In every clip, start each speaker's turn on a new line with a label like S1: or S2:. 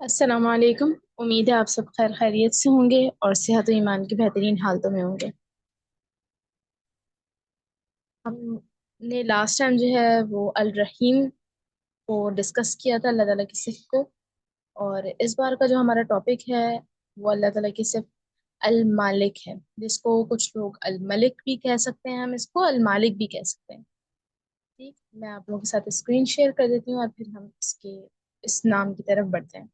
S1: السلام علیکم۔ امید ہے آپ سب خیر خیریت سے ہوں گے اور صحت و ایمان کی بہترین حالتوں میں ہوں گے۔ ہم نے لاسٹ ٹائم جو ہے وہ الرحیم کو ڈسکس کیا تھا، اللہ تعالیٰ کی صفت کو، اور اس بار کا جو ہمارا ٹاپک ہے وہ اللہ تعالیٰ کی صفت المالک ہے، جس کو کچھ لوگ الملک بھی کہہ سکتے ہیں، ہم اس کو المالک بھی کہہ سکتے ہیں۔ ٹھیک، میں آپ لوگوں کے ساتھ اسکرین شیئر کر دیتی ہوں اور پھر ہم اس نام کی طرف بڑھتے ہیں۔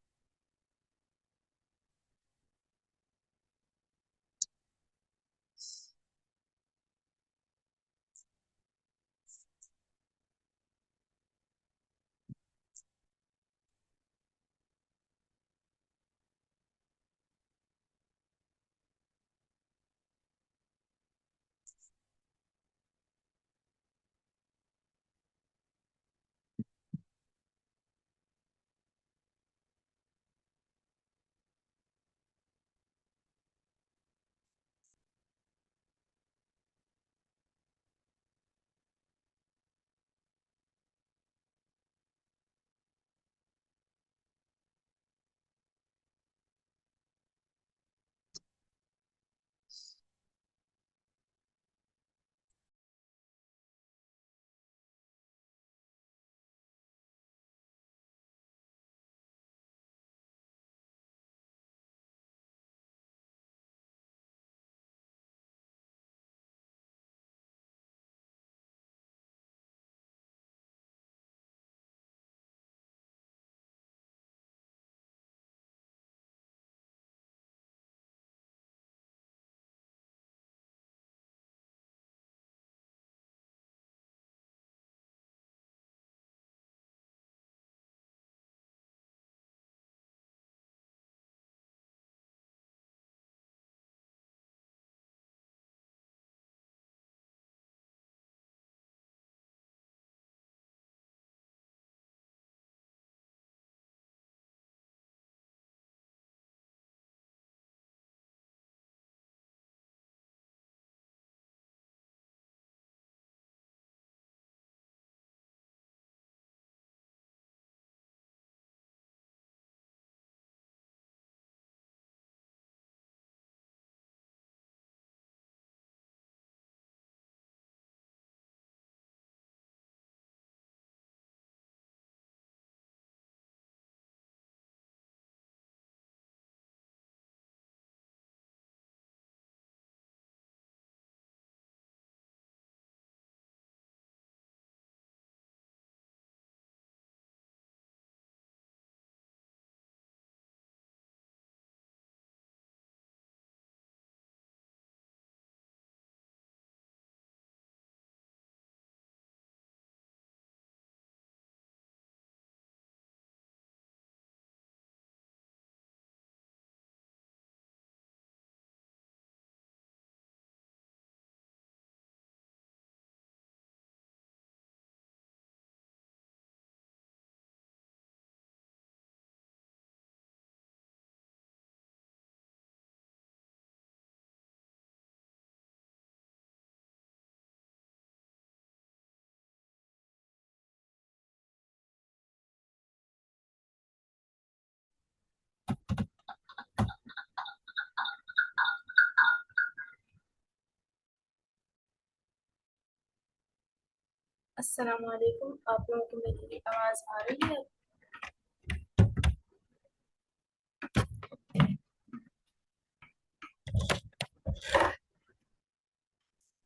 S1: السلام علیکم، آپ لوگوں کو میری آواز آ رہی ہے؟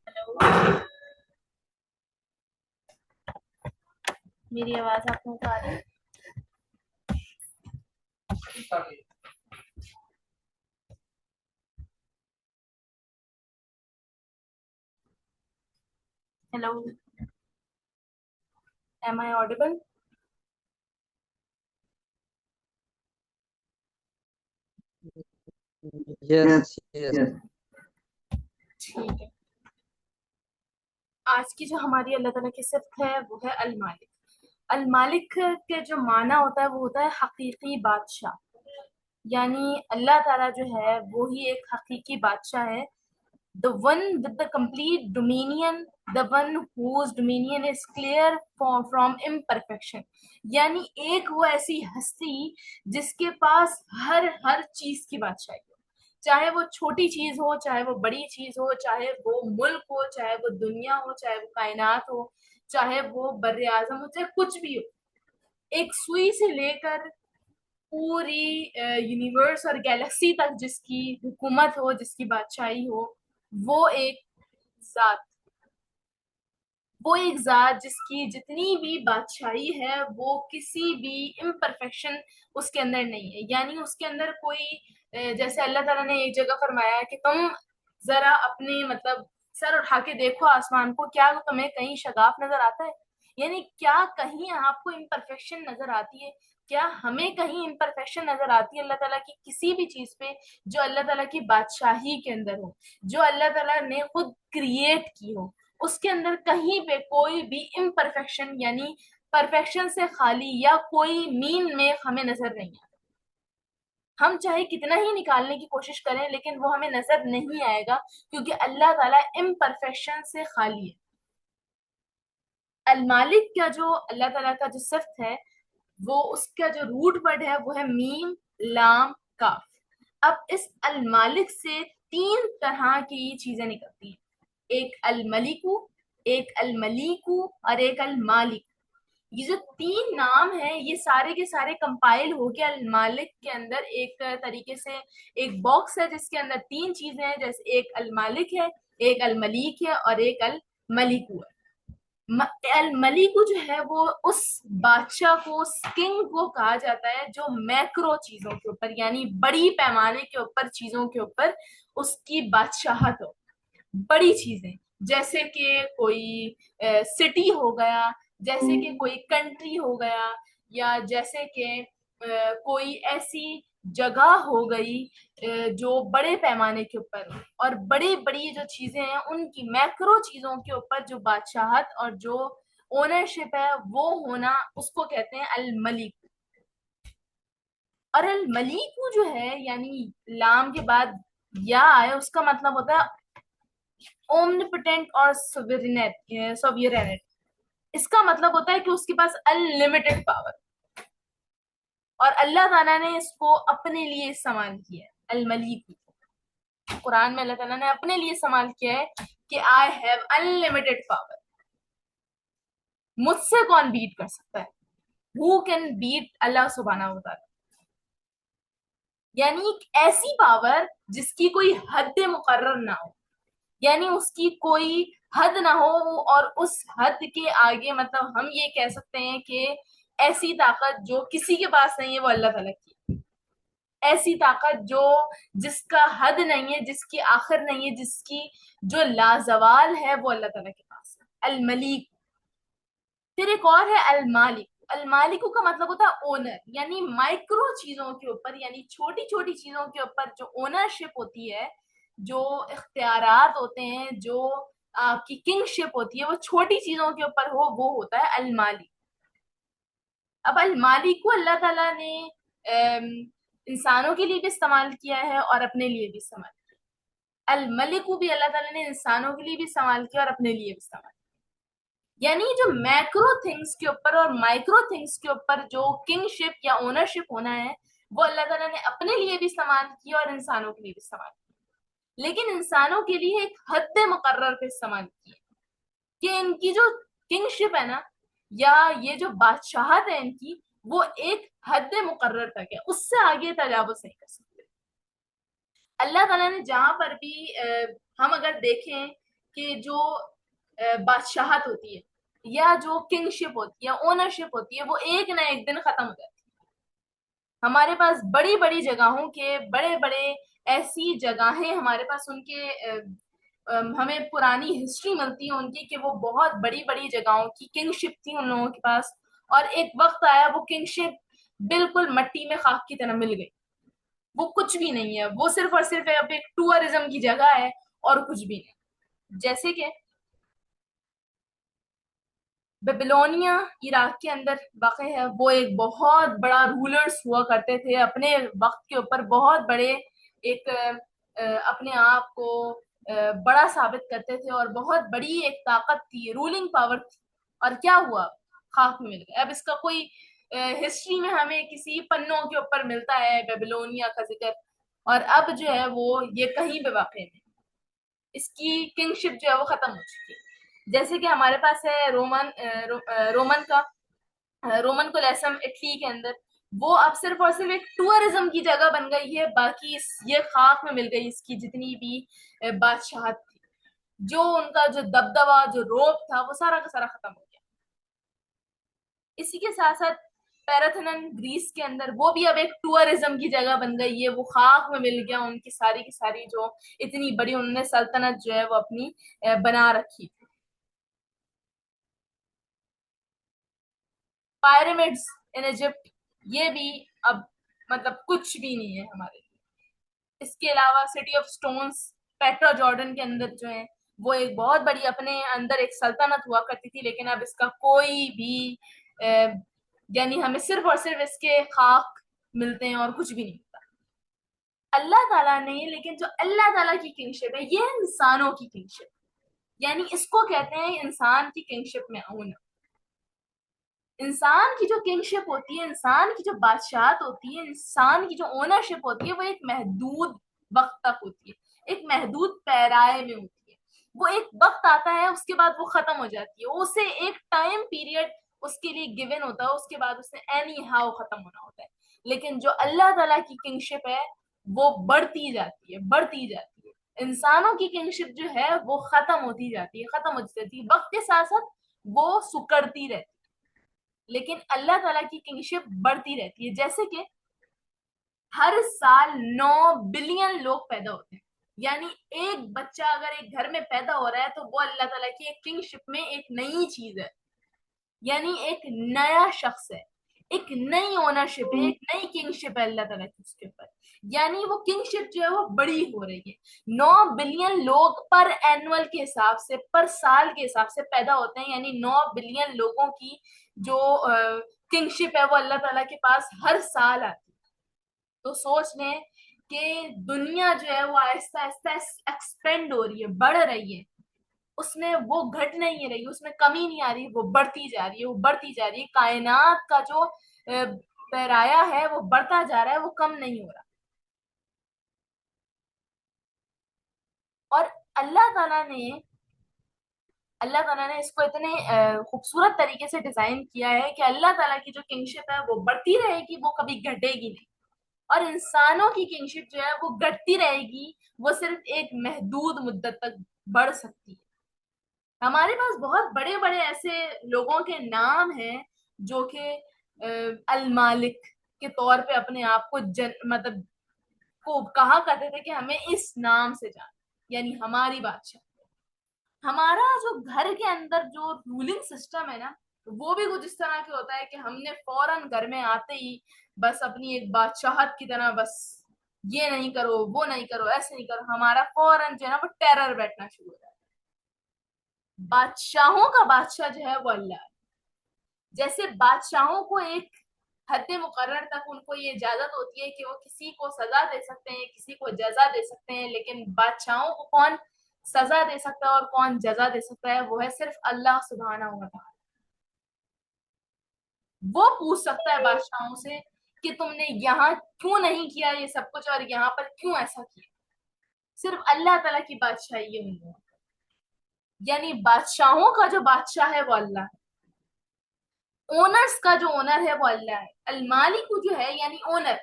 S1: ہیلو، میری آواز آپ لوگوں کو آ رہی ہے؟ ہیلو، ایم آئی آڈیبل؟
S2: Yes, yes.
S1: ٹھیک ہے، آج کی جو ہماری اللہ تعالیٰ کی صفت ہے وہ ہے المالک۔ المالک کے جو معنی ہوتا ہے وہ ہوتا ہے حقیقی بادشاہ، یعنی اللہ تعالیٰ جو ہے وہی ایک حقیقی بادشاہ ہے the one with the complete dominion, the one whose dominion is clear from imperfection. یعنی ایک وہ ایسی ہستی جس کے پاس ہر چیز کی بادشاہی ہو، چاہے وہ چھوٹی چیز ہو، چاہے وہ بڑی چیز ہو، چاہے وہ ملک ہو، چاہے وہ دنیا ہو، چاہے وہ کائنات ہو، چاہے وہ بر اعظم ہو، چاہے کچھ بھی ہو. ایک سوئی سے لے کر پوری یونیورس اور گیلیکسی تک جس کی حکومت ہو، جس کی بادشاہی ہو، وہ ایک ذات وہ ایک ذات جس کی جتنی بھی بادشاہی ہے وہ کسی بھی امپرفیکشن اس کے اندر نہیں ہے. یعنی اس کے اندر کوئی جیسے اللہ تعالیٰ نے ایک جگہ فرمایا کہ تم ذرا اپنے مطلب سر اٹھا کے دیکھو آسمان کو، کیا تمہیں کہیں شگاف نظر آتا ہے؟ یعنی کیا کہیں آپ کو امپرفیکشن نظر آتی ہے؟ کیا ہمیں کہیں امپرفیکشن نظر آتی ہے اللہ تعالیٰ کی کسی بھی چیز پہ جو اللہ تعالیٰ کی بادشاہی کے اندر ہو، جو اللہ تعالیٰ نے خود کریٹ کی ہو؟ اس کے اندر کہیں پہ کوئی بھی امپرفیکشن یعنی پرفیکشن سے خالی یا کوئی مین میں ہمیں نظر نہیں آتا. ہم چاہے کتنا ہی نکالنے کی کوشش کریں لیکن وہ ہمیں نظر نہیں آئے گا، کیونکہ اللہ تعالیٰ امپرفیکشن سے خالی ہے. المالک کا جو اللہ تعالیٰ کا جو صفت ہے، وہ اس کا جو روٹ ورڈ ہے وہ ہے میم لام کاف. اب اس المالک سے تین طرح کی چیزیں نکلتی ہیں، ایک الملکو، ایک الملیکو اور ایک المالک. یہ جو تین نام ہیں یہ سارے کے سارے کمپائل ہو کے المالک کے اندر ایک طریقے سے ایک باکس ہے جس کے اندر تین چیزیں ہیں، جیسے ایک المالک ہے، ایک الملیک ہے اور ایک الملیکو ہے. الملیکو جو ہے وہ اس بادشاہ کو، کنگ کو کہا جاتا ہے جو میکرو چیزوں کے اوپر یعنی بڑی پیمانے کے اوپر چیزوں کے اوپر اس کی بادشاہت ہو. بڑی چیزیں جیسے کہ کوئی سٹی ہو گیا، جیسے کہ کوئی کنٹری ہو گیا، یا جیسے کہ کوئی ایسی جگہ ہو گئی جو بڑے پیمانے کے اوپر، اور بڑی بڑی جو چیزیں ہیں ان کی میکرو چیزوں کے اوپر جو بادشاہت اور جو اونرشپ ہے وہ ہونا، اس کو کہتے ہیں الملک. اور الملیکو جو ہے یعنی لام کے بعد یا آئے، اس کا مطلب ہوتا ہے اومنیپوٹنٹ اور سوورینٹ. اس کا مطلب ہوتا ہے کہ اس کے پاس انلمیٹڈ پاور، اور اللہ تعالیٰ نے اس کو اپنے لیے استعمال کیا ہے. الملیک قرآن میں اللہ تعالیٰ نے اپنے لیے استعمال کیا ہے کہ آئی ہیو انلمیٹڈ پاور. مجھ سے کون بیٹ کر سکتا ہے؟ Who can beat اللہ سبحانہ و تعالیٰ؟ یعنی ایک ایسی پاور جس کی کوئی حد مقرر نہ ہو، یعنی اس کی کوئی حد نہ ہو، اور اس حد کے آگے مطلب ہم یہ کہہ سکتے ہیں کہ ایسی طاقت جو کسی کے پاس نہیں ہے وہ اللہ تعالیٰ کی. ایسی طاقت جو جس کا حد نہیں ہے، جس کی آخر نہیں ہے، جس کی جو لازوال ہے، وہ اللہ تعالیٰ کے پاس ہے. الملیک. پھر ایک اور ہے المالک. المالکو کا مطلب ہوتا ہے اونر، یعنی مائکرو چیزوں کے اوپر یعنی چھوٹی چھوٹی چیزوں کے اوپر جو اونرشپ ہوتی ہے، جو اختیارات ہوتے ہیں، جو آپ کی کنگ شپ ہوتی ہے، وہ چھوٹی چیزوں کے اوپر ہو، وہ ہوتا ہے المالک. اب المالک کو اللہ تعالیٰ نے انسانوں کے لیے بھی استعمال کیا ہے اور اپنے لیے بھی استعمال کیا. الملک کو بھی اللہ تعالیٰ نے انسانوں کے لیے بھی استعمال کیا اور اپنے لیے بھی استعمال کیا. یعنی جو میکرو تھنگس کے اوپر اور مائکرو تھنگس کے اوپر جو کنگ شپ یا اونرشپ ہونا ہے، وہ اللہ تعالیٰ نے اپنے لیے بھی استعمال کیا اور انسانوں کے لیے بھی استعمال کیا. لیکن انسانوں کے لیے ایک حد مقرر پہ استعمال کیا کہ ان کی جو کنگ شپ ہے نا، یا یہ جو بادشاہت ہے ان کی، وہ ایک حد مقرر تک ہے، اس سے آگے تجاوز نہیں کر سکتے. اللہ تعالیٰ نے جہاں پر بھی ہم اگر دیکھیں کہ جو بادشاہت ہوتی ہے یا جو کنگ شپ ہوتی ہے، اونرشپ ہوتی ہے، وہ ایک نہ ایک دن ختم ہو جاتی ہے. ہمارے پاس بڑی بڑی جگہوں کے بڑے بڑے ایسی جگہیں ہمارے پاس ان کے ہمیں پرانی ہسٹری ملتی ہے ان کی کہ وہ بہت بڑی بڑی جگہوں کی کنگ شپ تھی ان لوگوں کے پاس، اور ایک وقت آیا وہ کنگ شپ بالکل مٹی میں خاک کی طرح مل گئی. وہ کچھ بھی نہیں ہے، وہ صرف اور صرف ایک ٹورزم کی جگہ ہے اور کچھ بھی نہیں. جیسے کہ بیبلونیا عراق کے اندر واقع ہے، وہ ایک بہت بڑا رولرز ہوا کرتے تھے، اپنے وقت کے اوپر بہت بڑے ایک اپنے آپ کو بڑا ثابت کرتے تھے اور بہت بڑی ایک طاقت تھی، رولنگ پاور تھی، اور کیا ہوا؟ خاک میں مل گئے. اب اس کا کوئی ہسٹری میں ہمیں کسی پنوں کے اوپر ملتا ہے بیبلونیا کا ذکر، اور اب جو ہے وہ یہ کہیں پہ واقع نہیں، اس کی کنگ شپ جو ہے وہ ختم ہو چکی ہے. جیسے کہ ہمارے پاس ہے رومن کا رومن کولیسم اٹلی کے اندر، وہ اب صرف اور صرف ایک ٹورزم کی جگہ بن گئی ہے. باقی یہ خاک میں مل گئی، اس کی جتنی بھی بادشاہت تھی، جو ان کا جو دبدبا جو روپ تھا وہ سارا کا سارا ختم ہو گیا. اسی کے ساتھ ساتھ پیراتھنن گریس کے اندر وہ بھی اب ایک ٹورزم کی جگہ بن گئی ہے، وہ خاک میں مل گیا. ان کی ساری جو اتنی بڑی انہوں نے سلطنت جو ہے وہ اپنی بنا رکھی تھی. پائرامڈس ان ایجپٹ، یہ بھی اب مطلب کچھ بھی نہیں ہے ہمارے لیے. اس کے علاوہ city of stones Petra Jordan کے اندر جو ہے وہ ایک بہت بڑی اپنے اندر ایک سلطنت ہوا کرتی تھی، لیکن اب اس کا کوئی بھی یعنی ہمیں صرف اور صرف اس کے خاک ملتے ہیں اور کچھ بھی نہیں ملتا. اللہ تعالیٰ نے، لیکن جو اللہ تعالیٰ کی کنگشپ ہے یہ انسانوں کی کنگشپ، یعنی اس کو کہتے ہیں انسان کی کنگشپ میں آنا. انسان کی جو کنگشپ ہوتی ہے، انسان کی جو بادشاہت ہوتی ہے، انسان کی جو اونرشپ ہوتی ہے، وہ ایک محدود وقت تک ہوتی ہے، ایک محدود پیرائے میں ہوتی ہے. وہ ایک وقت آتا ہے، اس کے بعد وہ ختم ہو جاتی ہے. اسے ایک ٹائم پیریڈ اس کے لیے گیون ہوتا ہے، اس کے بعد اس نے اینی ہاؤ ختم ہونا ہوتا ہے. لیکن جو اللہ تعالیٰ کی کنگشپ ہے وہ بڑھتی جاتی ہے، بڑھتی جاتی ہے. انسانوں کی کنگشپ جو ہے وہ ختم ہوتی جاتی ہے، ختم ہوتی جاتی ہے، وقت کے ساتھ ساتھ وہ سکڑتی رہتی ہے. لیکن اللہ تعالیٰ کی کنگشپ بڑھتی رہتی ہے. جیسے کہ ہر سال 9 بلین لوگ پیدا ہوتے ہیں، یعنی ایک بچہ اگر ایک گھر میں پیدا ہو رہا ہے تو وہ اللہ تعالیٰ کی ایک کنگشپ میں ایک نئی چیز ہے، یعنی ایک نیا شخص ہے، ایک نئی اونرشپ ہے، ایک نئی کنگشپ ہے اللہ تعالیٰ کی اس کے اوپر. یعنی وہ کنگشپ جو ہے وہ بڑی ہو رہی ہے. 9 بلین لوگ پر اینول کے حساب سے، پر سال کے حساب سے پیدا ہوتے ہیں، یعنی 9 بلین لوگوں کی جو کنگشپ ہے وہ اللہ تعالیٰ کے پاس ہر سال آتی ہے. تو سوچ لیں کہ دنیا جو ہے وہ آہستہ آہستہ ایکسپینڈ ہو رہی ہے، بڑھ رہی ہے. اس میں وہ گھٹ نہیں رہی، اس میں کمی نہیں آ رہی، وہ بڑھتی جا رہی ہے، وہ بڑھتی جا رہی ہے. کائنات کا جو پیرایا ہے وہ بڑھتا جا رہا ہے، وہ کم نہیں ہو رہا. اور اللہ تعالیٰ نے اللہ تعالیٰ نے اس کو اتنے خوبصورت طریقے سے ڈیزائن کیا ہے کہ اللہ تعالیٰ کی جو کنگشپ ہے وہ بڑھتی رہے گی، وہ کبھی گھٹے گی نہیں. اور انسانوں کی کنگشپ جو ہے وہ گھٹتی رہے گی، وہ صرف ایک محدود مدت تک بڑھ سکتی ہے. ہمارے پاس بہت بڑے بڑے ایسے لوگوں کے نام ہیں جو کہ المالک کے طور پہ اپنے آپ کو مطلب کو کہا کرتے تھے کہ ہمیں اس نام سے جان، یعنی ہماری بادشاہ. ہمارا جو گھر کے اندر جو رولنگ سسٹم ہے نا، وہ بھی کچھ اس طرح کے ہوتا ہے کہ ہم نے فوراً گھر میں آتے ہی بس اپنی ایک بادشاہت کی طرح بس یہ نہیں کرو، وہ نہیں کرو، ایسے نہیں کرو، ہمارا فوراً جو ہے نا وہ ٹیرر بیٹھنا شروع ہو جاتا ہے. بادشاہوں کا بادشاہ جو ہے وہ اللہ ہے. جیسے بادشاہوں کو ایک حد مقرر تک ان کو یہ اجازت ہوتی ہے کہ وہ کسی کو سزا دے سکتے ہیں، کسی کو جزا دے سکتے ہیں، لیکن بادشاہوں کو کون سزا دے سکتا ہے اور کون جزا دے سکتا ہے؟ وہ ہے صرف اللہ سبحانہ و تعالی. وہ پوچھ سکتا ہے بادشاہوں سے کہ تم نے یہاں کیوں نہیں کیا یہ سب کچھ، اور یہاں پر کیوں ایسا کیا. صرف اللہ تعالیٰ کی بادشاہی یہ نہیں ہے. یعنی بادشاہوں کا جو بادشاہ ہے وہ اللہ ہے، اونرز کا جو اونر ہے وہ اللہ ہے. المالک جو ہے یعنی اونر،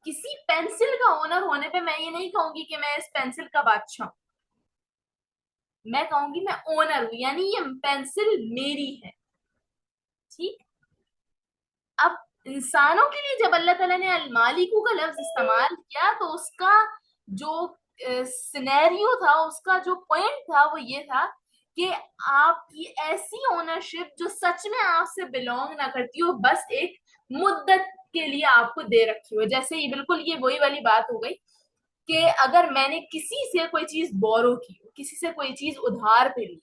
S1: کسی پینسل کا اونر ہونے پہ میں یہ نہیں کہوں گی کہ میں اس پینسل کا بادشاہ ہوں، میں کہوں گی میں اونر ہوں، یعنی یہ پینسل میری ہے. ٹھیک. اب انسانوں کے لیے جب اللہ تعالیٰ نے المالکو کا لفظ استعمال کیا تو اس کا جو سینیریو تھا، اس کا جو پوائنٹ تھا وہ یہ تھا کہ آپ کی ایسی اونرشپ جو سچ میں آپ سے بلونگ نہ کرتی ہو، بس ایک مدت کے لیے آپ کو دے رکھی ہو. جیسے یہ بالکل یہ وہی والی بات ہو گئی کہ اگر میں نے کسی سے کوئی چیز بورو کی، کسی سے کوئی چیز ادھار پہ لی،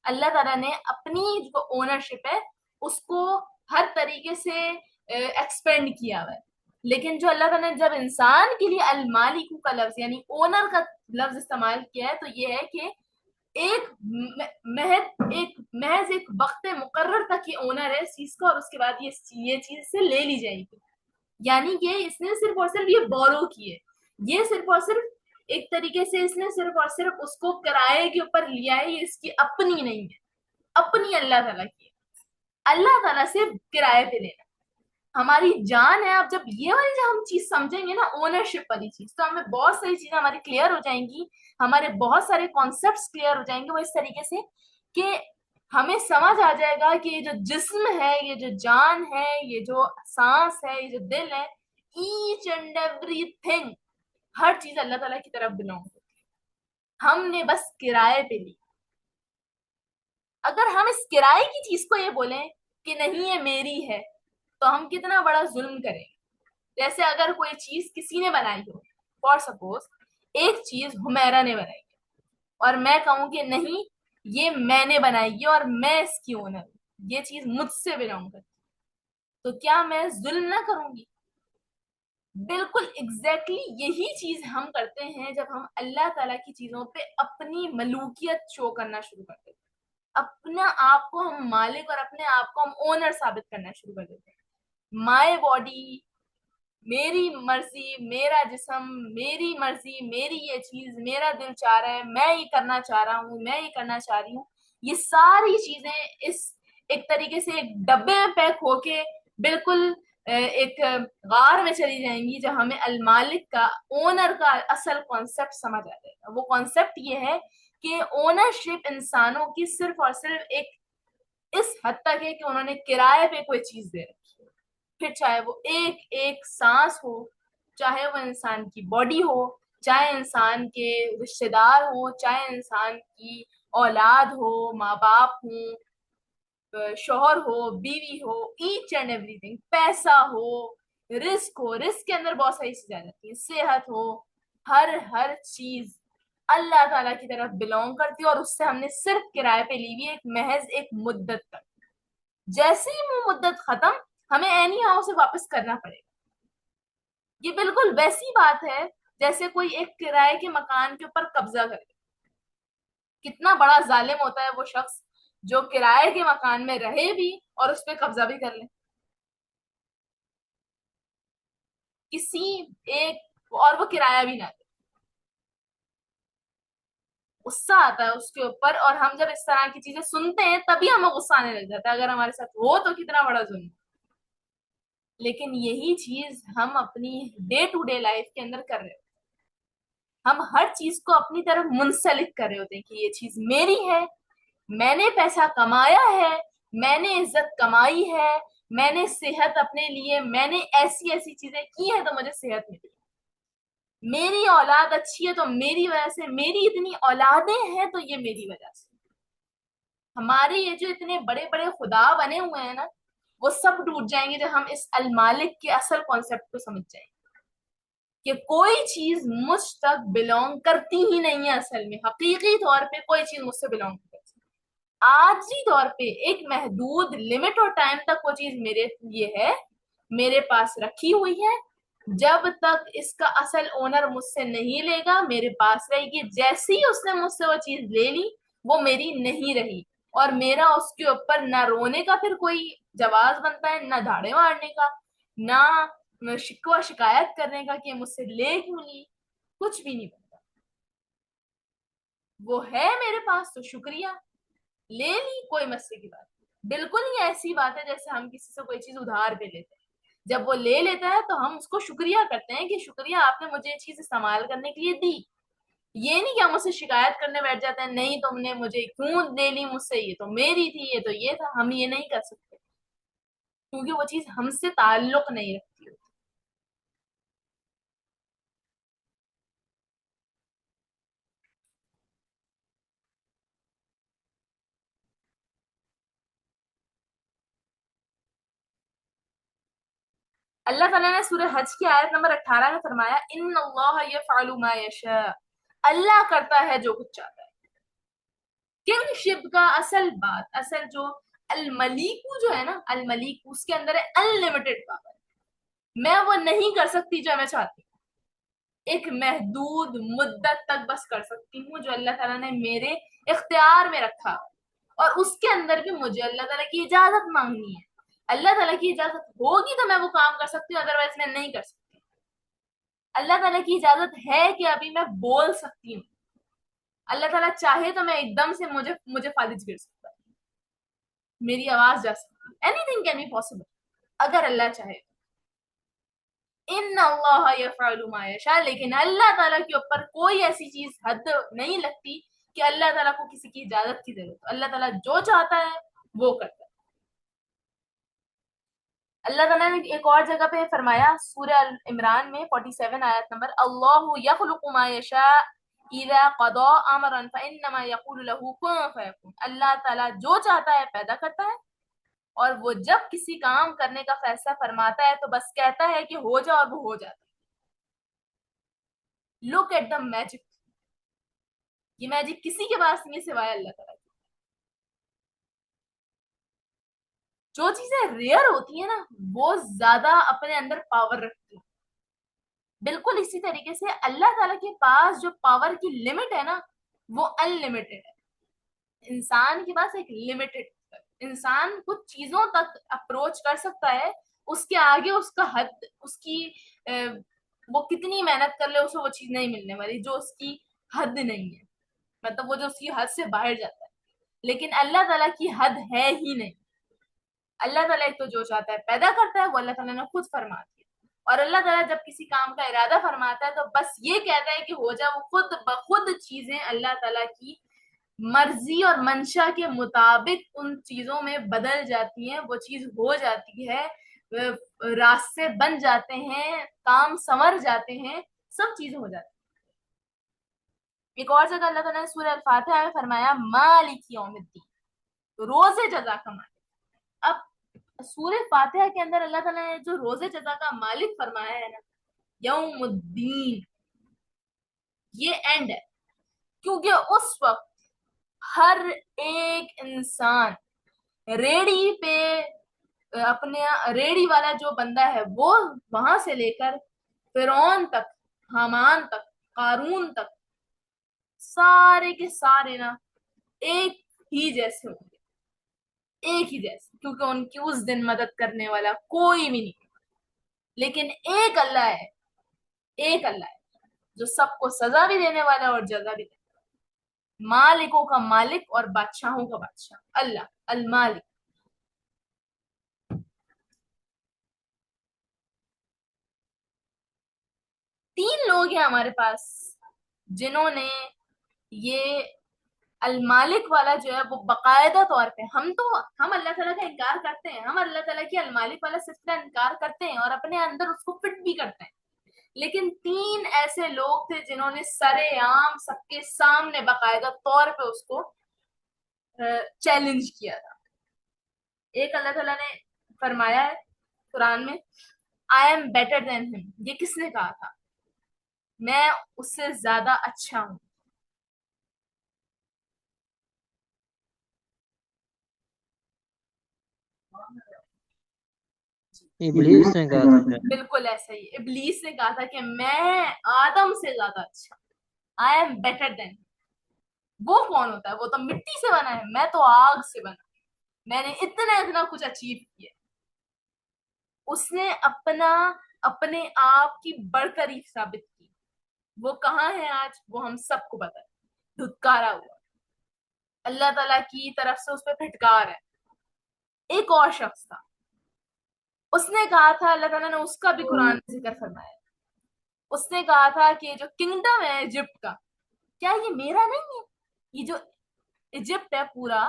S1: اللہ تعالیٰ نے اپنی جو اونرشپ ہے اس کو ہر طریقے سے ایکسپینڈ کیا ہوا ہے. لیکن جو اللہ تعالیٰ نے جب انسان کے لیے المالک کا لفظ یعنی اونر کا لفظ استعمال کیا ہے تو یہ ہے کہ ایک محض ایک وقت مقرر تک یہ اونر ہے اس چیز کا، اور اس کے بعد یہ چیز سے لے لی جائے گی. یعنی کہ اس نے صرف اور صرف یہ بورو کی ہے، یہ صرف اور صرف ایک طریقے سے اس نے صرف اور صرف اس کو کرائے کے اوپر لیا ہے، یہ اس کی اپنی نہیں ہے، اپنی اللہ تعالیٰ کی ہے. اللہ تعالیٰ سے کرائے پہ لینا ہماری جان ہے. اب جب یہ والی جب ہم چیز سمجھیں گے نا اونرشپ والی چیز، تو ہمیں بہت ساری چیزیں ہماری کلیئر ہو جائیں گی، ہمارے بہت سارے کانسیپٹس کلیئر ہو جائیں گے وہ اس طریقے سے کہ ہمیں سمجھ آ جائے گا کہ یہ جو جسم ہے، یہ جو جان ہے، یہ جو سانس ہے، یہ جو دل ہے، ایچ اینڈ ایوری تھنگ، ہر چیز اللہ تعالیٰ کی طرف بلونگ ہوتی ہے، ہم نے بس کرائے پہ لی. اگر ہم اس کرائے کی چیز کو یہ بولیں کہ نہیں یہ میری ہے تو ہم کتنا بڑا ظلم کریں گے. جیسے اگر کوئی چیز کسی نے بنائی ہو، فار سپوز ایک چیز ہمیرا نے بنائی ہے اور میں کہوں کہ نہیں یہ میں نے بنائی ہے اور میں اس کی اونر ہوں، یہ چیز مجھ سے بلونگ کرتی، تو کیا میں ظلم نہ کروں گی؟ بالکل ایگزیکٹلی یہی چیز ہم کرتے ہیں جب ہم اللہ تعالیٰ کی چیزوں پہ اپنی ملوکیت شو کرنا شروع کرتے ہیں، اپنا آپ کو ہم مالک اور اپنے آپ کو ہم اونر ثابت کرنا شروع کر دیتے ہیں. مائی باڈی، میری مرضی، میرا جسم، میری مرضی، میری یہ چیز، میرا دل چاہ رہا ہے، میں یہ کرنا چاہ رہا ہوں، میں یہ کرنا چاہ رہی ہوں. یہ ساری چیزیں اس ایک طریقے سے ایک ڈبے میں پیک ہو کے بالکل ایک غار میں چلی جائیں گی جب ہمیں المالک کا، اونر کا اصل کانسیپٹ سمجھ آ جائے گا. وہ کانسیپٹ یہ ہے کہ اونرشپ انسانوں کی صرف اور صرف ایک اس حد تک ہے کہ انہوں نے کرائے پہ کوئی چیز دے رکھی ہے، پھر چاہے وہ ایک ایک سانس ہو، چاہے وہ انسان کی باڈی ہو، چاہے انسان کے رشتے دار ہو، چاہے انسان کی اولاد ہو، ماں باپ ہوں، شوہر ہو، بیوی ہو، ایچ اینڈ ایوری تھنگ، پیسہ ہو، رزق ہو، رزق کے اندر بہت ساری چیزیں آ جاتی ہیں، صحت ہو، ہر چیز اللہ تعالیٰ کی طرف بلونگ کرتی ہے اور اس سے ہم نے صرف کرائے پہ لی ہوئی ایک محض ایک مدت تک. جیسے ہی وہ مدت ختم ہمیں اینی ہاؤ سے واپس کرنا پڑے گا. یہ بالکل ویسی بات ہے جیسے کوئی ایک کرائے کے مکان کے اوپر قبضہ کرے. کتنا بڑا ظالم ہوتا ہے وہ شخص جو کرائے کے مکان میں رہے بھی اور اس پہ قبضہ بھی کر لے. کسی ایک اور وہ کرایہ بھی نہ دے، غصہ آتا ہے اس کے اوپر. اور ہم جب اس طرح کی چیزیں سنتے ہیں تبھی ہمیں غصہ آنے لگ جاتا ہے اگر ہمارے ساتھ ہو تو کتنا بڑا ظلم. لیکن یہی چیز ہم اپنی ڈے ٹو ڈے لائف کے اندر کر رہے ہوتے ہیں. ہم ہر چیز کو اپنی طرف منسلک کر رہے ہوتے ہیں کہ یہ چیز میری ہے، میں نے پیسہ کمایا ہے، میں نے عزت کمائی ہے، میں نے صحت اپنے لیے، میں نے ایسی ایسی چیزیں کی ہیں تو مجھے صحت ملی، میری اولاد اچھی ہے تو میری وجہ سے، میری اتنی اولادیں ہیں تو یہ میری وجہ سے. ہمارے یہ جو اتنے بڑے بڑے خدا بنے ہوئے ہیں نا وہ سب ٹوٹ جائیں گے جب ہم اس المالک کے اصل کانسیپٹ کو سمجھ جائیں گے کہ کوئی چیز مجھ تک بلونگ کرتی ہی نہیں ہے. اصل میں حقیقی طور پہ کوئی چیز مجھ سے بلونگ نہیں کرتی. آجی طور پہ ایک محدود لمٹ اور ٹائم تک وہ چیز میرے لیے ہے، میرے پاس رکھی ہوئی ہے. جب تک اس کا اصل اونر مجھ سے نہیں لے گا میرے پاس رہے گی. جیسے ہی اس نے مجھ سے وہ چیز لے لی وہ میری نہیں رہی، اور میرا اس کے اوپر نہ رونے کا پھر کوئی جواز بنتا ہے، نہ دھاڑے مارنے کا، نہ شکوہ شکایت کرنے کا کہ مجھ سے لے کیوں لی، کچھ بھی نہیں بنتا. وہ ہے میرے پاس تو شکریہ، لے لی کوئی مسئلے کی بات. بالکل ہی ایسی بات ہے جیسے ہم کسی سے کوئی چیز ادھار پہ لیتے ہیں، جب وہ لے لیتا ہے تو ہم اس کو شکریہ کرتے ہیں کہ شکریہ آپ نے مجھے یہ چیز استعمال کرنے کے لیے دی. یہ نہیں کہ ہم اسے شکایت کرنے بیٹھ جاتے ہیں نہیں تم نے مجھے کیوں لے لی مجھ سے، یہ تو میری تھی، یہ تو یہ تھا. ہم یہ نہیں کر سکتے کیونکہ وہ چیز ہم سے تعلق نہیں رکھتی. اللہ تعالیٰ نے سورہ حج کی آیت نمبر 18 میں فرمایا ان اللہ یفعل ما یشاء، اللہ کرتا ہے جو کچھ چاہتا ہے. کنگ شپ کا اصل بات، اصل جو الملیکو جو ہے نا، الملیکو اس کے اندر ہے انلمیٹڈ پاور. میں وہ نہیں کر سکتی جو میں چاہتی ہوں. ایک محدود مدت تک بس کر سکتی ہوں جو اللہ تعالیٰ نے میرے اختیار میں رکھا, اور اس کے اندر بھی مجھے اللہ تعالیٰ کی اجازت مانگنی ہے. اللہ تعالیٰ کی اجازت ہوگی تو میں وہ کام کر سکتی ہوں, ادروائز میں نہیں کر سکتی. اللہ تعالیٰ کی اجازت ہے کہ ابھی میں بول سکتی ہوں. اللہ تعالیٰ چاہے تو میں ایک دم سے مجھے فالج گر سکتا ہے, میری آواز جا سکتی ہے. Anything can be possible اگر اللہ چاہے. ان اللہ یفعل ما یشاء, لیکن اللہ تعالیٰ کے اوپر کوئی ایسی چیز حد نہیں لگتی کہ اللہ تعالیٰ کو کسی کی اجازت کی ضرورت. اللہ تعالیٰ جو چاہتا ہے وہ کرتا ہے. اللہ تعالیٰ نے ایک اور جگہ پہ فرمایا سورہ عمران میں 47 آیت نمبر, اللہ یخلق ما یشاء اذا قضا امرا فانما یقول له کن فیکون. اللہ تعالیٰ جو چاہتا ہے پیدا کرتا ہے, اور وہ جب کسی کام کرنے کا فیصلہ فرماتا ہے تو بس کہتا ہے کہ ہو جا, اور وہ ہو جاتا ہے. Look at the magic. یہ میجک کسی کے پاس نہیں ہے سوائے اللہ تعالیٰ کی. جو چیزیں ریئر ہوتی ہیں نا وہ زیادہ اپنے اندر پاور رکھتی ہیں. بالکل اسی طریقے سے اللہ تعالیٰ کے پاس جو پاور کی لمٹ ہے نا وہ ان لمیٹڈ ہے. انسان کے پاس ایک لمیٹڈ, انسان کچھ چیزوں تک اپروچ کر سکتا ہے, اس کے آگے اس کا حد, اس کی وہ کتنی محنت کر لے اسے وہ چیز نہیں ملنے والی جو اس کی حد نہیں ہے, مطلب وہ جو اس کی حد سے باہر جاتا ہے. لیکن اللہ تعالیٰ کی حد ہے ہی نہیں. اللہ تعالیٰ ایک تو جو چاہتا ہے پیدا کرتا ہے, وہ اللہ تعالیٰ نے خود فرما دیا. اور اللہ تعالیٰ جب کسی کام کا ارادہ فرماتا ہے تو بس یہ کہتا ہے کہ ہو جا, وہ خود بخود چیزیں اللہ تعالیٰ کی مرضی اور منشا کے مطابق ان چیزوں میں بدل جاتی ہیں. وہ چیز ہو جاتی ہے, راستے بن جاتے ہیں, کام سنور جاتے ہیں, سب چیزیں ہو جاتی ہیں. ایک اور جگہ اللہ تعالیٰ نے سورہ الفاتحہ میں فرمایا مالک یوم الدین, روز جزا کا مالک. اب سورہ فاتحہ کے اندر اللہ تعالیٰ نے جو روز جزا کا مالک فرمایا ہے نا, یوم الدین, یہ اینڈ ہے. کیونکہ اس وقت ہر ایک انسان ریڑی پہ, اپنے ریڑی والا جو بندہ ہے وہ وہاں سے لے کر فرعون تک, حامان تک, قارون تک, سارے کے سارے نا ایک ہی جیسے ہوں گے, ایک ہی جیسے, کیونکہ ان کی اس دن مدد کرنے والا کوئی بھی نہیں. لیکن ایک اللہ ہے, ایک اللہ ہے جو سب کو سزا بھی دینے والا اور جزا بھی دینے والا, مالکوں کا مالک اور بادشاہوں کا بادشاہ, اللہ المالک. تین لوگ ہیں ہمارے پاس جنہوں نے یہ المالک والا جو ہے وہ باقاعدہ طور پہ, ہم اللہ تعالیٰ کا انکار کرتے ہیں, ہم اللہ تعالیٰ کی المالک والا صفت کا انکار کرتے ہیں اور اپنے اندر اس کو فٹ بھی کرتے ہیں. لیکن تین ایسے لوگ تھے جنہوں نے سرے عام سب کے سامنے باقاعدہ طور پہ اس کو چیلنج کیا تھا. ایک اللہ تعالیٰ نے فرمایا ہے قرآن میں آئی ایم بیٹر دین ہم. یہ کس نے کہا تھا؟ میں اس سے زیادہ اچھا ہوں.
S2: ابلیس نے کہا تھا.
S1: بالکل ایسا ہی ابلیس نے کہا تھا کہ میں آدم سے زیادہ اچھا, آئی ایم بیٹر دین. وہ کون ہوتا ہے؟ وہ تو مٹی سے بنا ہے, میں تو آگ سے بنا, میں نے اتنا کچھ اچیو کیا. اس نے اپنے آپ کی بڑھتری ثابت کی. وہ کہاں ہے آج؟ وہ ہم سب کو پتا ہے, دھتکارا ہوا, اللہ تعالیٰ کی طرف سے اس پہ پھٹکار ہے. ایک اور شخص تھا, اس نے کہا تھا, اللہ تعالیٰ نے اس کا بھی قرآن میں ذکر فرمایا, اس نے کہا تھا کہ جو کنگڈم ہے ایجپٹ کا, کیا یہ میرا نہیں ہے؟ یہ جو ایجپٹ ہے پورا,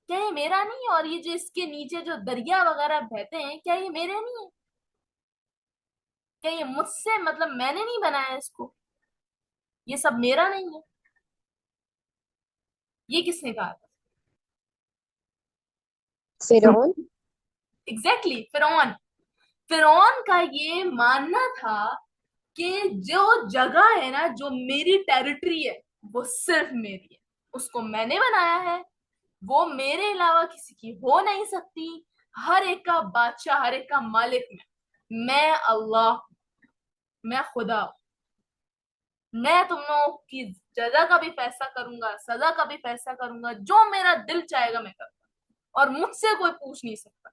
S1: کیا یہ میرا نہیں ہے؟ اور یہ جو اس کے نیچے جو دریا وغیرہ بہتے ہیں, کیا یہ میرے نہیں ہے؟ کیا یہ مجھ سے, مطلب میں نے نہیں بنایا اس کو, یہ سب میرا نہیں ہے؟ یہ کس نے کہا تھا؟
S3: فرعون.
S1: ایگزیکٹلی فرعون. فرعون کا یہ ماننا تھا کہ جو جگہ ہے نا, جو میری ٹیریٹری ہے وہ صرف میری ہے, اس کو میں نے بنایا ہے, وہ میرے علاوہ کسی کی ہو نہیں سکتی, ہر ایک کا بادشاہ, ہر ایک کا مالک میں.
S3: میں اللہ ہوں، میں خدا ہوں، میں تم لوگوں کی جزا کا بھی فیصلہ کروں گا، سزا کا بھی فیصلہ کروں گا، جو میرا دل چاہے گا میں کروں گا، اور مجھ سے کوئی پوچھ نہیں سکتا۔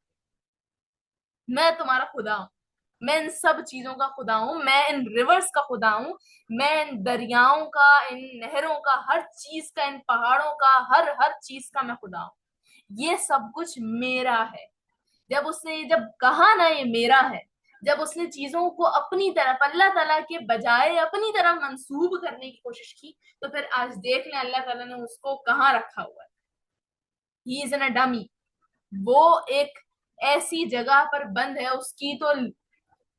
S3: میں تمہارا خدا ہوں، میں ان سب چیزوں کا خدا ہوں، میں ان ریورز کا خدا ہوں، میں ان دریاؤں کا، ان نہروں کا، ہر چیز کا، ان پہاڑوں کا، ہر چیز کا میں خدا ہوں۔ یہ سب کچھ میرا ہے۔ جب کہا نا یہ میرا ہے، جب اس نے چیزوں کو اپنی طرف اللہ تعالیٰ کے بجائے اپنی طرف منسوب کرنے کی کوشش کی، تو پھر آج دیکھ لیں اللہ تعالیٰ نے اس کو کہاں رکھا ہوا ہے۔ ہی از این ڈمی، وہ ایک ایسی جگہ پر بند ہے، اس کی تو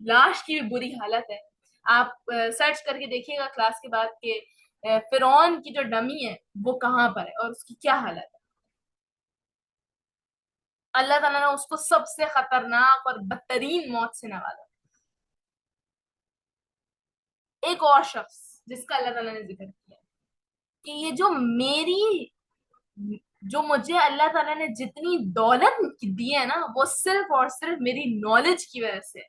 S3: لاش کی بھی بری حالت ہے۔ آپ سرچ کر کے دیکھیے گا کلاس کے بعد کہ فرعون کی جو ڈمی ہے وہ کہاں پر ہے اور اس کی کیا حالت ہے۔ اللہ تعالیٰ نے اس کو سب سے خطرناک اور بدترین موت سے نوازا۔ ایک اور شخص جس کا اللہ تعالیٰ نے ذکر کیا کہ یہ جو مجھے اللہ تعالیٰ نے جتنی دولت دی ہے نا، وہ صرف اور صرف میری نالج کی وجہ سے۔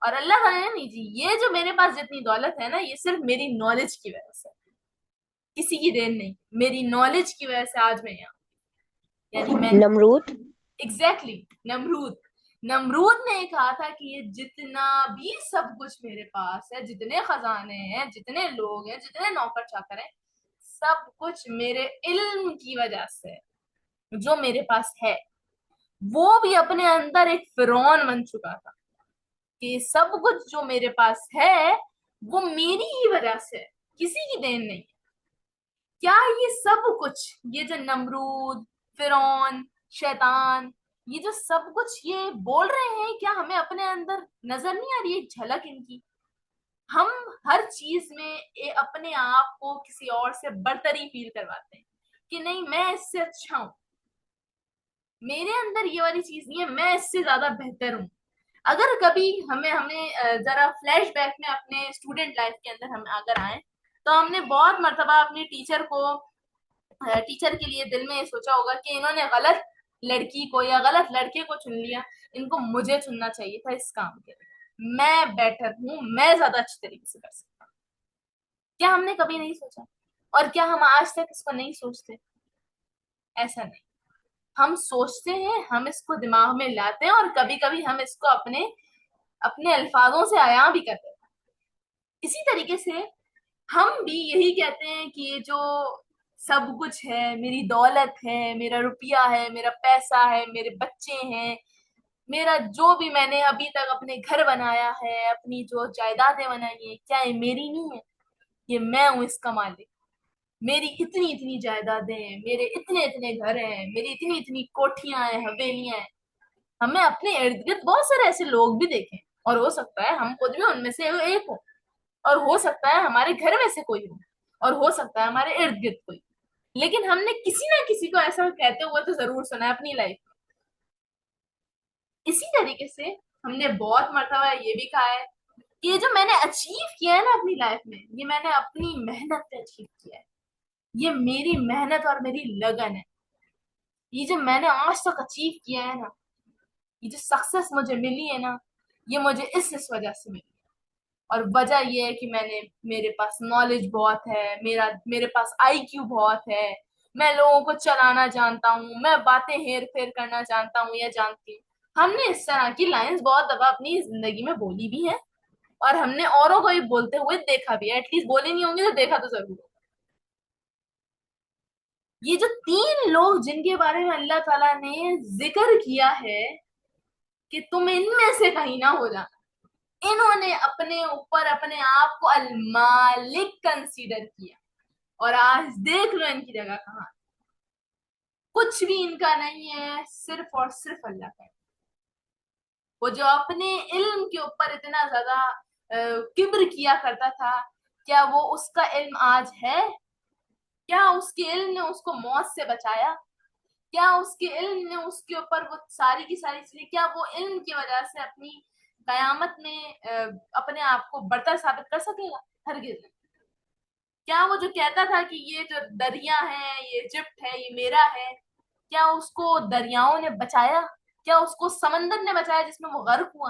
S3: اور اللہ تعالیٰ نے نہیں جی، یہ جو میرے پاس جتنی دولت ہے نا، یہ صرف میری نالج کی وجہ سے، کسی کی دین نہیں، میری نالج کی وجہ سے آج میں یہاں، یعنی میں
S4: نمرود
S3: ایگزیکٹلی نمرود نے یہ کہا تھا کہ یہ جتنا بھی سب کچھ میرے پاس ہے، جتنے خزانے ہیں، جتنے لوگ ہیں، جتنے نوکر چاکر ہیں، سب کچھ میرے علم کی وجہ سے جو میرے پاس ہے۔ وہ بھی اپنے اندر ایک فرعون بن چکا تھا کہ سب کچھ جو میرے پاس ہے وہ میری ہی وجہ سے، کسی کی دین نہیں۔ کیا یہ سب کچھ، یہ جو نمرود، فرعون، شیطان، یہ جو سب کچھ یہ بول رہے ہیں، کیا ہمیں اپنے اندر نظر نہیں آ رہی ایک جھلک ان کی؟ ہم ہر چیز میں اپنے آپ کو کسی اور سے برتری فیل کرواتے ہیں کہ نہیں میں اس سے اچھا ہوں، میرے اندر یہ والی چیز نہیں ہے، میں اس سے زیادہ بہتر ہوں۔ اگر کبھی ہمیں ذرا فلیش بیک میں اپنے اسٹوڈنٹ لائف کے اندر ہم اگر آئیں تو ہم نے بہت مرتبہ اپنے ٹیچر کے لیے دل میں یہ سوچا ہوگا کہ انہوں نے غلط لڑکی کو یا غلط لڑکے کو چن لیا، ان کو مجھے چننا چاہیے تھا اس کام کے لیے، میں بیٹر ہوں، میں زیادہ اچھی طریقے سے کر سکتا ہوں۔ کیا ہم نے کبھی نہیں سوچا؟ اور کیا ہم آج تک اس کو نہیں سوچتے؟ ایسا نہیں، ہم سوچتے ہیں، ہم اس کو دماغ میں لاتے ہیں، اور کبھی کبھی ہم اس کو اپنے الفاظوں سے عیاں بھی کرتے ہیں۔ اسی طریقے سے ہم بھی یہی کہتے ہیں کہ یہ جو سب کچھ ہے، میری دولت ہے، میرا روپیہ ہے، میرا پیسہ ہے، میرے بچے ہیں، میرا جو بھی میں نے ابھی تک اپنے گھر بنایا ہے، اپنی جو جائیدادیں بنائی ہیں، کیا یہ میری نہیں ہے؟ یہ میں ہوں اس کا مالک۔ میری اتنی اتنی جائیدادیں ہیں، میرے اتنے اتنے گھر ہیں، میری اتنی اتنی کوٹھیاں ہیں، حویلیاں ہیں۔ ہمیں اپنے ارد گرد بہت سارے ایسے لوگ بھی دیکھیں، اور ہو سکتا ہے ہم خود بھی ان میں سے ایک ہو، اور ہو سکتا ہے ہمارے گھر میں سے کوئی ہو، اور ہو سکتا ہے ہمارے ارد گرد کوئی، لیکن ہم نے کسی نہ کسی کو ایسا کہتے ہوئے تو ضرور سنا ہے اپنی لائف میں۔ اسی طریقے سے ہم نے بہت مرتبہ یہ بھی کہا ہے کہ یہ جو میں نے اچیو کیا ہے نا اپنی لائف میں، یہ میں نے اپنی محنت پہ اچیو کیا ہے، یہ میری محنت اور میری لگن ہے۔ یہ جو میں نے آج تک اچیو کیا ہے نا، یہ جو سکسیس مجھے ملی ہے نا، یہ مجھے اس وجہ سے ملی ہے۔ اور وجہ یہ ہے کہ میرے پاس نالج بہت ہے، میرے پاس آئی کیو بہت ہے، میں لوگوں کو چلانا جانتا ہوں، میں باتیں ہیر پھیر کرنا جانتا ہوں یا جانتی ہوں۔ ہم نے اس طرح کی لائنز بہت دفعہ اپنی زندگی میں بولی بھی ہیں، اور ہم نے اوروں کو بھی بولتے ہوئے دیکھا بھی ہے، ایٹ لیسٹ بولے نہیں ہوں گے تو دیکھا تو ضرور ہوگا۔ یہ جو 3 لوگ جن کے بارے میں اللہ تعالیٰ نے ذکر کیا ہے کہ تم ان میں سے کہیں نہ ہو جانا، انہوں نے اپنے اوپر اپنے آپ کو المالک کنسیڈر کیا، اور آج دیکھ لو ان کی جگہ کہاں۔ کچھ بھی ان کا نہیں ہے، صرف اور صرف اللہ کا۔ وہ جو اپنے علم کے اوپر اتنا زیادہ کبر کیا کرتا تھا، کیا وہ اس کا علم آج ہے؟ کیا اس کے علم نے اس کو موت سے بچایا؟ کیا اس کے علم نے اس کے اوپر وہ ساری کی ساری چیزیں، کیا وہ علم کی وجہ سے اپنی قیامت میں اپنے آپ کو برتر ثابت کر سکے گا؟ ہرگز نہیں۔ کیا وہ جو کہتا تھا کہ یہ جو دریا ہے، یہ ایجپٹ ہے، یہ میرا ہے، کیا اس کو دریاؤں نے بچایا؟ کیا اس کو سمندر نے بچایا جس میں وہ غرق ہوا؟